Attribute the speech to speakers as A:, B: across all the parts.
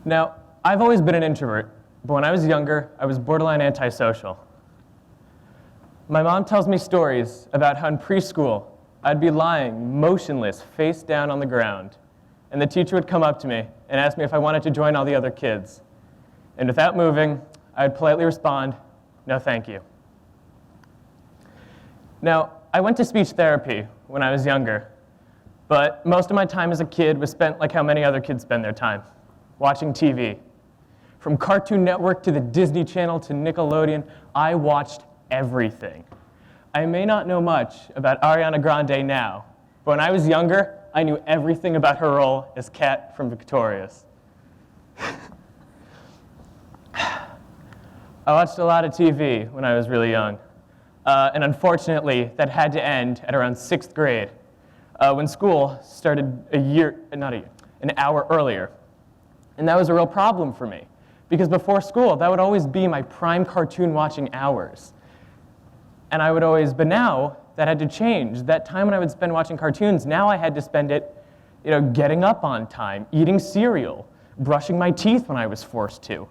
A: Now, I've always been an introvert, but when I was younger, I was borderline antisocial. My mom tells me stories about how in preschool, I'd be lying, motionless, face down on the ground, and the teacher would come up to me and ask me if I wanted to join all the other kids. And without moving, I'd politely respond, "No, thank you." Now, I went to speech therapy when I was younger, but most of my time as a kid was spent like how many other kids spend their time, watching TV. From Cartoon Network to the Disney Channel to Nickelodeon, I watched everything. I may not know much about Ariana Grande now, but when I was younger, I knew everything about her role as Kat from Victorious. I watched a lot of TV when I was really young, and unfortunately, that had to end at around 6th grade, when school started an hour earlier. And that was a real problem for me, because before school, that would always be my prime cartoon watching hours. And but now, that had to change. That time when I would spend watching cartoons, now I had to spend it, getting up on time, eating cereal, brushing my teeth when I was forced to.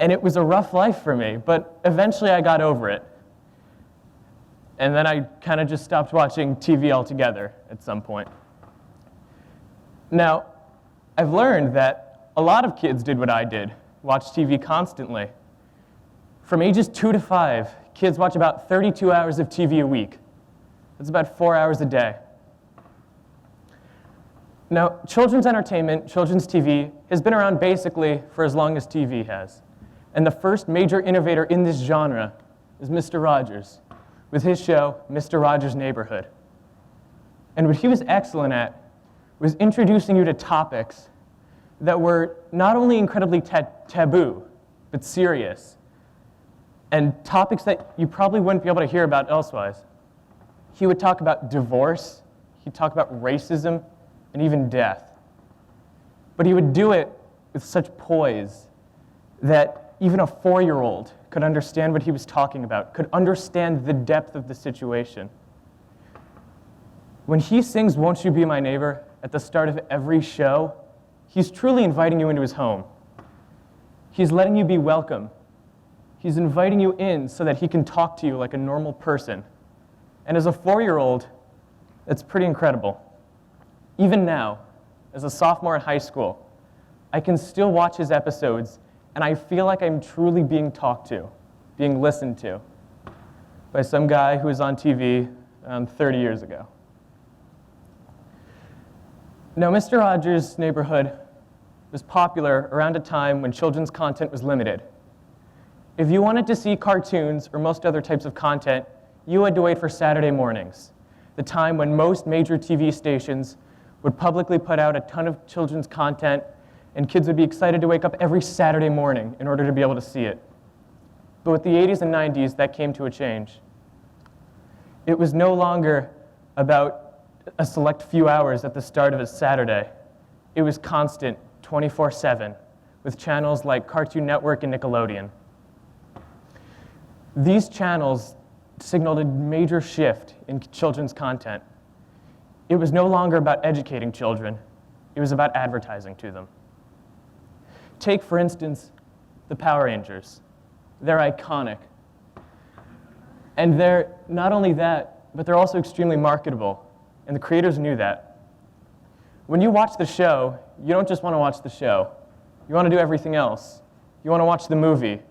A: And it was a rough life for me, but eventually I got over it. And then I kind of just stopped watching TV altogether at some point. Now, I've learned that a lot of kids did what I did, watch TV constantly. From ages 2 to 5, kids watch about 32 hours of TV a week. That's about 4 hours a day. Now, children's entertainment, children's TV, has been around basically for as long as TV has. And the first major innovator in this genre is Mr. Rogers, with his show, Mr. Rogers' Neighborhood. And what he was excellent at was introducing you to topics that were not only incredibly taboo, but serious, and topics that you probably wouldn't be able to hear about elsewise. He would talk about divorce, he'd talk about racism, and even death. But he would do it with such poise that even a 4-year-old could understand what he was talking about, could understand the depth of the situation. When he sings "Won't You Be My Neighbor" at the start of every show, he's truly inviting you into his home. He's letting you be welcome. He's inviting you in so that he can talk to you like a normal person. And as a 4-year-old, that's pretty incredible. Even now, as a sophomore in high school, I can still watch his episodes, and I feel like I'm truly being talked to, being listened to, by some guy who was on TV 30 years ago. Now, Mr. Rogers' Neighborhood was popular around a time when children's content was limited. If you wanted to see cartoons or most other types of content, you had to wait for Saturday mornings, the time when most major TV stations would publicly put out a ton of children's content, and kids would be excited to wake up every Saturday morning in order to be able to see it. But with the 80s and 90s, that came to a change. It was no longer about a select few hours at the start of a Saturday. It was constant, 24/7, with channels like Cartoon Network and Nickelodeon. These channels signaled a major shift in children's content. It was no longer about educating children. It was about advertising to them. Take, for instance, the Power Rangers. They're iconic. And they're not only that, but they're also extremely marketable. And the creators knew that. When you watch the show, you don't just want to watch the show. You want to do everything else. You want to watch the movie.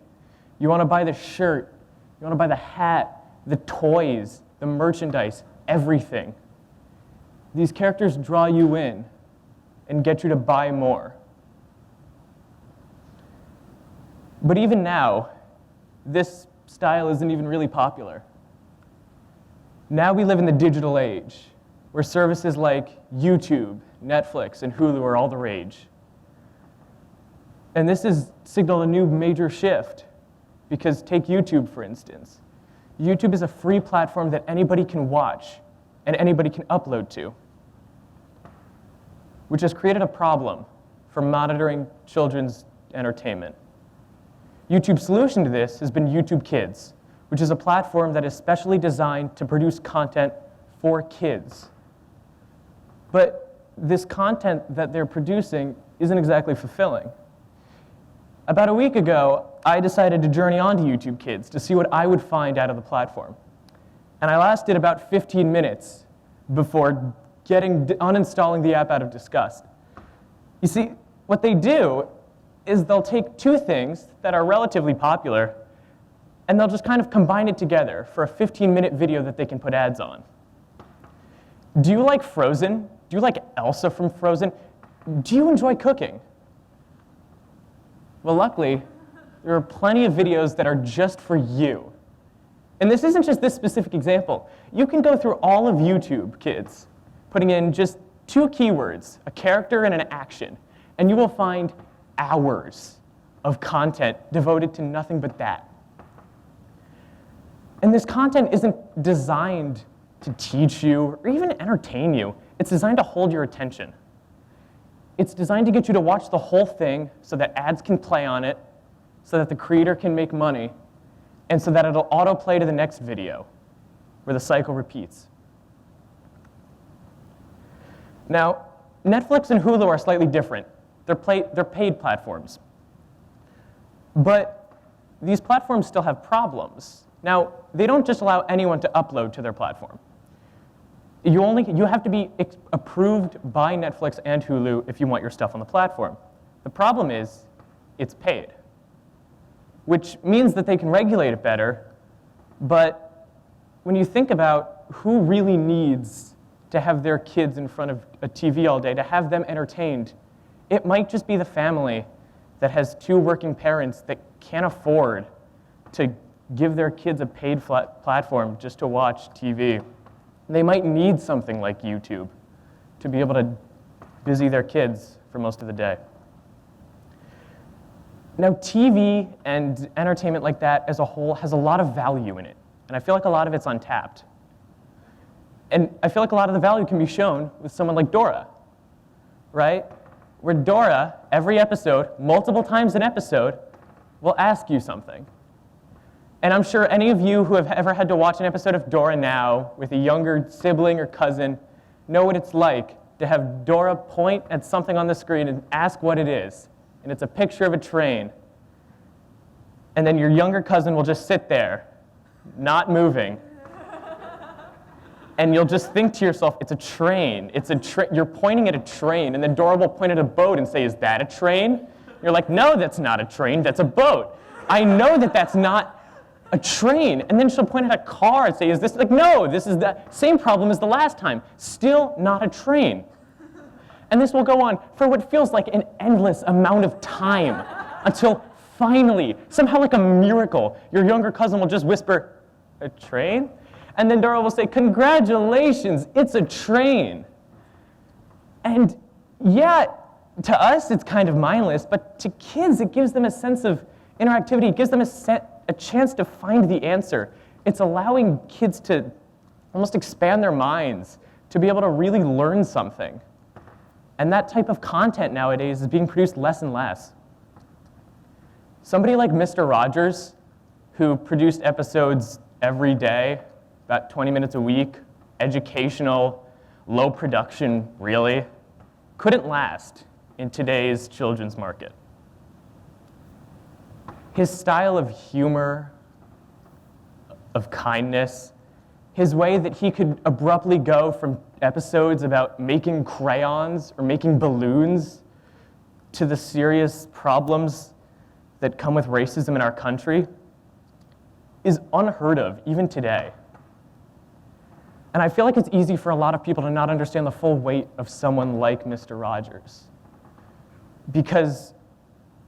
A: You want to buy the shirt. You want to buy the hat, the toys, the merchandise, everything. These characters draw you in and get you to buy more. But even now, this style isn't even really popular. Now we live in the digital age, where services like YouTube, Netflix, and Hulu are all the rage. And this has signaled a new major shift, because take YouTube, for instance. YouTube is a free platform that anybody can watch and anybody can upload to, which has created a problem for monitoring children's entertainment. YouTube's solution to this has been YouTube Kids, which is a platform that is specially designed to produce content for kids. But this content that they're producing isn't exactly fulfilling. About a week ago, I decided to journey onto YouTube Kids to see what I would find out of the platform. And I lasted about 15 minutes before uninstalling the app out of disgust. You see, what they do is they'll take two things that are relatively popular and they'll just kind of combine it together for a 15-minute video that they can put ads on. Do you like Frozen? Do you like Elsa from Frozen? Do you enjoy cooking? Well, luckily, there are plenty of videos that are just for you. And this isn't just this specific example. You can go through all of YouTube Kids, putting in just two keywords, a character and an action, and you will find hours of content devoted to nothing but that. And this content isn't designed to teach you or even entertain you. It's designed to hold your attention. It's designed to get you to watch the whole thing so that ads can play on it, so that the creator can make money, and so that it'll autoplay to the next video, where the cycle repeats. Now, Netflix and Hulu are slightly different. They're paid platforms. But these platforms still have problems. Now, they don't just allow anyone to upload to their platform. You have to be approved by Netflix and Hulu if you want your stuff on the platform. The problem is, it's paid, which means that they can regulate it better, but when you think about who really needs to have their kids in front of a TV all day, to have them entertained, it might just be the family that has two working parents that can't afford to give their kids a paid platform just to watch TV. They might need something like YouTube to be able to busy their kids for most of the day. Now, TV and entertainment like that as a whole has a lot of value in it, and I feel like a lot of it's untapped. And I feel like a lot of the value can be shown with someone like Dora, right? Where Dora, every episode, multiple times an episode, will ask you something. And I'm sure any of you who have ever had to watch an episode of Dora Now with a younger sibling or cousin know what it's like to have Dora point at something on the screen and ask what it is. And it's a picture of a train. And then your younger cousin will just sit there, not moving. And you'll just think to yourself, it's a train. You're pointing at a train, and then Dora will point at a boat and say, is that a train? You're like, no, that's not a train, that's a boat. I know that that's not a train. And then she'll point at a car and say, is this, like, no, this is the same problem as the last time. Still not a train. And this will go on for what feels like an endless amount of time until finally, somehow like a miracle, your younger cousin will just whisper, a train? And then Dora will say, congratulations, it's a train. And yeah, to us it's kind of mindless, but to kids it gives them a sense of interactivity. It gives them a chance to find the answer. It's allowing kids to almost expand their minds, to be able to really learn something. And that type of content nowadays is being produced less and less. Somebody like Mr. Rogers, who produced episodes every day, about 20 minutes a week, educational, low production, really, couldn't last in today's children's market. His style of humor, of kindness, his way that he could abruptly go from episodes about making crayons or making balloons to the serious problems that come with racism in our country is unheard of, even today. And I feel like it's easy for a lot of people to not understand the full weight of someone like Mr. Rogers. Because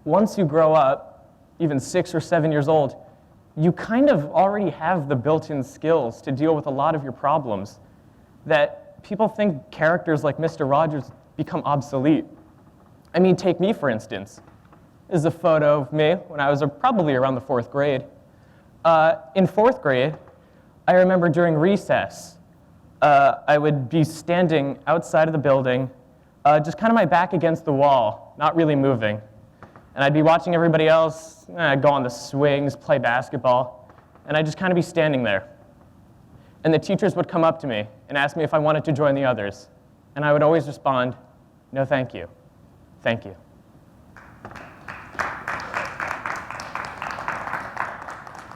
A: once you grow up, even 6 or 7 years old, you kind of already have the built-in skills to deal with a lot of your problems that people think characters like Mr. Rogers become obsolete. I mean, take me, for instance. This is a photo of me when I was probably around the 4th grade. In 4th grade, I remember during recess, I would be standing outside of the building, just kind of my back against the wall, not really moving. And I'd be watching everybody else go on the swings, play basketball, and I'd just kind of be standing there. And the teachers would come up to me and ask me if I wanted to join the others. And I would always respond, no, thank you. Thank you.